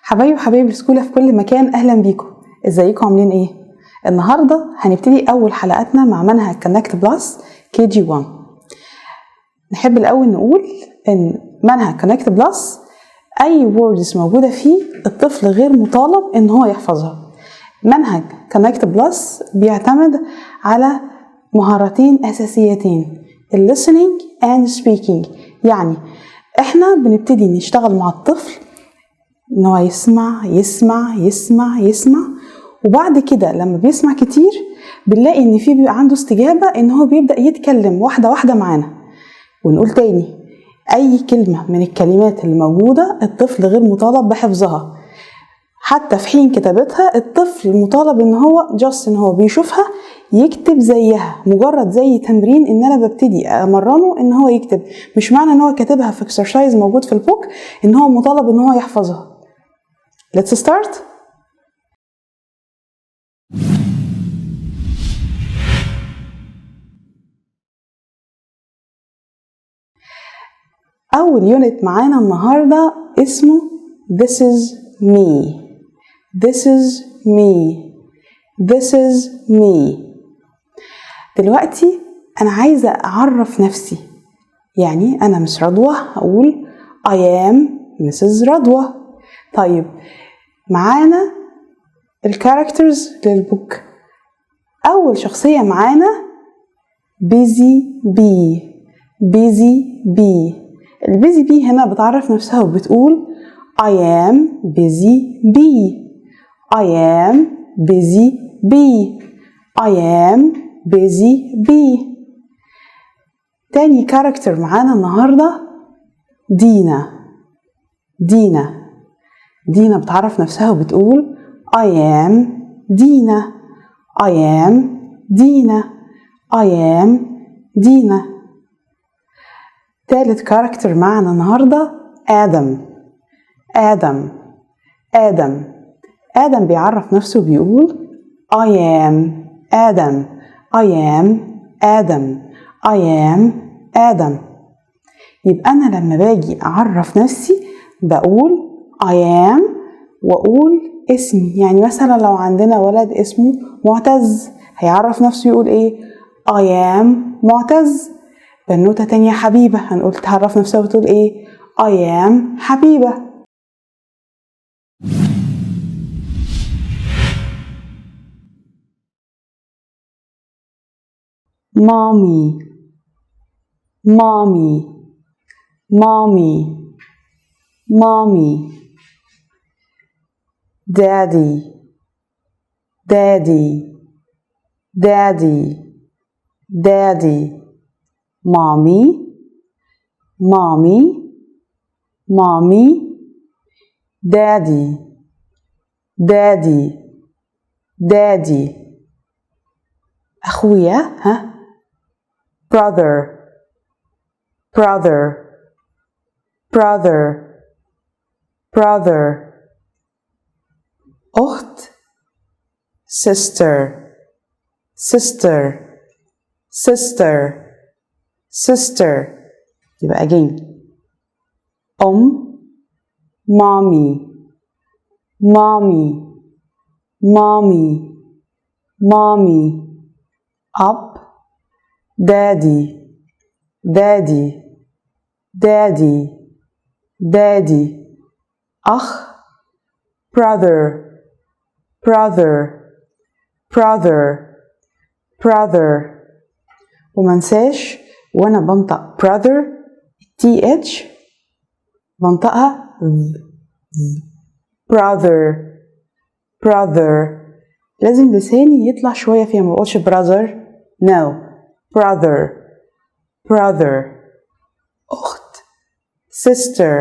حبايب وحبايب السكوله في كل مكان، اهلا بيكم. ازيكم عاملين ايه؟ النهارده هنبتدي اول حلقاتنا مع منهج كونكت بلس KG1. نحب الاول نقول ان منهج كونكت بلس اي ووردز موجوده فيه الطفل غير مطالب ان هو يحفظها. منهج كونكت بلس بيعتمد على مهارتين اساسيتين، listening and speaking. يعني احنا بنبتدي نشتغل مع الطفل ان هو يسمع يسمع يسمع يسمع، وبعد كده لما بيسمع كتير بنلاقي ان في بيبقى عنده استجابة ان هو بيبدأ يتكلم واحدة واحدة معانا. ونقول تاني، اي كلمة من الكلمات اللي موجودة الطفل غير مطالب بحفظها، حتى في حين كتابتها الطفل مطالب ان هو ان هو بيشوفها يكتب زيها، مجرد زي تمرين ان انا ببتدي امرنه ان هو يكتب. مش معنى ان هو كاتبها في اكسرسايز موجود في البوك ان هو مطالب ان هو يحفظها. Let's start. أول يونت معانا النهاردة اسمه This is me. This is me. This is me. دلوقتي أنا عايزة أعرف نفسي، يعني أنا مس رضوى هقول I am Mrs. رضوى. طيب معانا الكاركترز للبوك. أول شخصية معانا busy bee. busy bee. البيزي بي هنا بتعرف نفسها وبتقول I am busy bee. I am busy bee. I am busy bee. تاني كاركتر معانا النهاردة دينا. دينا. دينا بتعرف نفسها وبتقول I am دينا. I am دينا. I am دينا. تالت كاركتر معنا النهاردة آدم. آدم. آدم. آدم بيعرف نفسه بيقول I am آدم. I am آدم. I am آدم. يبقى أنا لما باجي أعرف نفسي بقول I am وأقول اسمي. يعني مثلا لو عندنا ولد اسمه معتز هيعرف نفسه يقول إيه؟ I am معتز. بنوتة تانية حبيبة هنقول تعرف نفسها وتقول ايه؟ I am حبيبة. mommy. mommy. mommy. mommy. daddy. daddy. daddy. daddy. mommy. mommy. mommy. daddy. daddy. daddy. أخويا ها brother. brother. brother. brother. أخت sister. sister. sister. sister. يبقى again mommy. mommy. mommy. mommy. up daddy. daddy. daddy. daddy. أخ brother. brother. brother. brother. ومنساش وانا بنطق brother TH بنطقها brother. brother. لازم لساني يطلع شوية فيها، ما بقولش brother. no. brother. brother. أخت sister.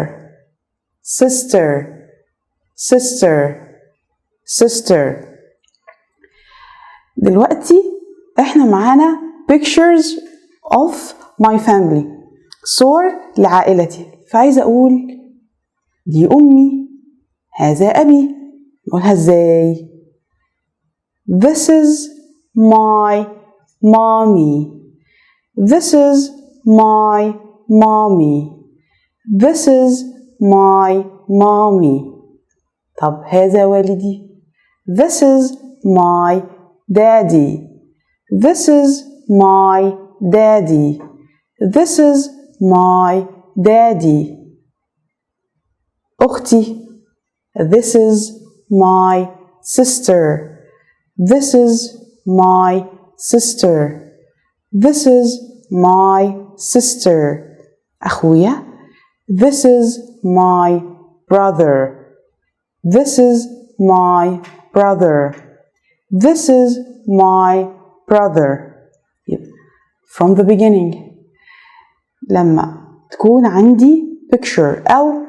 sister. sister. sister. دلوقتي احنا معانا pictures of my family، صور لعائلتي. فعايزة أقول دي أمي، هذا أبي. نقولها إزاي؟ This is my mommy. This is my mommy. This is my mommy. طب هذا والدي. This is my daddy. This is my daddy. This is my daddy. أختي. This is my sister. This is my sister. This is my sister. أخويا. This is my brother. This is my brother. This is my brother. From the beginning. لما تكون عندي picture أو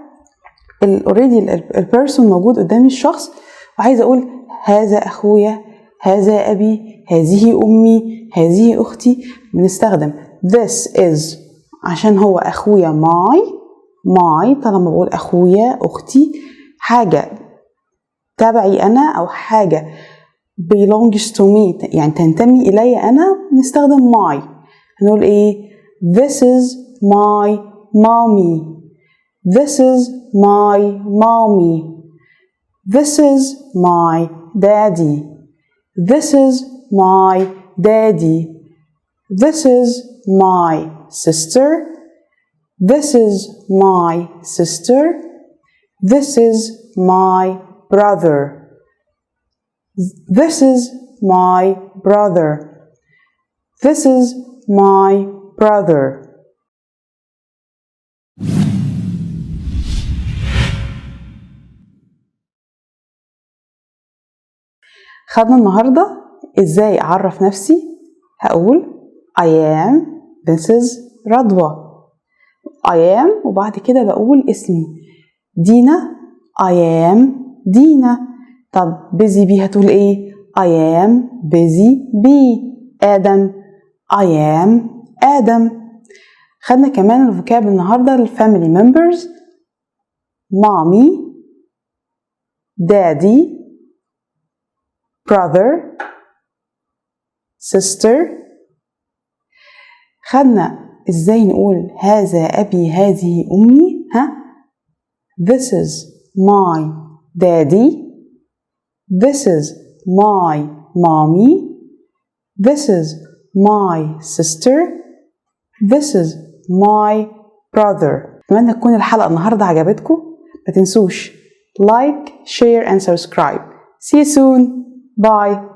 already الperson موجود قدامي الشخص وعايزة أقول هذا أخويا، هذا أبي، هذه أمي، هذه أختي، بنستخدم this is عشان هو أخويا my طالما بقول أخويا أختي حاجة تبعي أنا أو حاجة belongs to me يعني تنتمي إلي أنا نستخدم my. هنقول إيه؟ This is my mommy. This is my mommy. This is my daddy. This is my daddy. This is my sister. This is my sister. This is my brother. This is my brother. This is my brother. خدنا النهاردة ازاي اعرف نفسي. هقول I am this is رضوى. I am وبعد كده بقول اسمي. دينا I am دينا. طب busy bee هتقول ايه؟ I am busy bee. آدم I am آدم. خدنا كمان الفوكاب النهاردة الفاميلي members mommy daddy brother sister. خدنا ازاي نقول هذا أبي هذه أمي. This is my daddy. This is my mommy. This is my sister. This is my brother. أتمنى تكون الحلقة النهاردة عجبتكم. ما تنسوش like, share and subscribe. See you soon. Bye.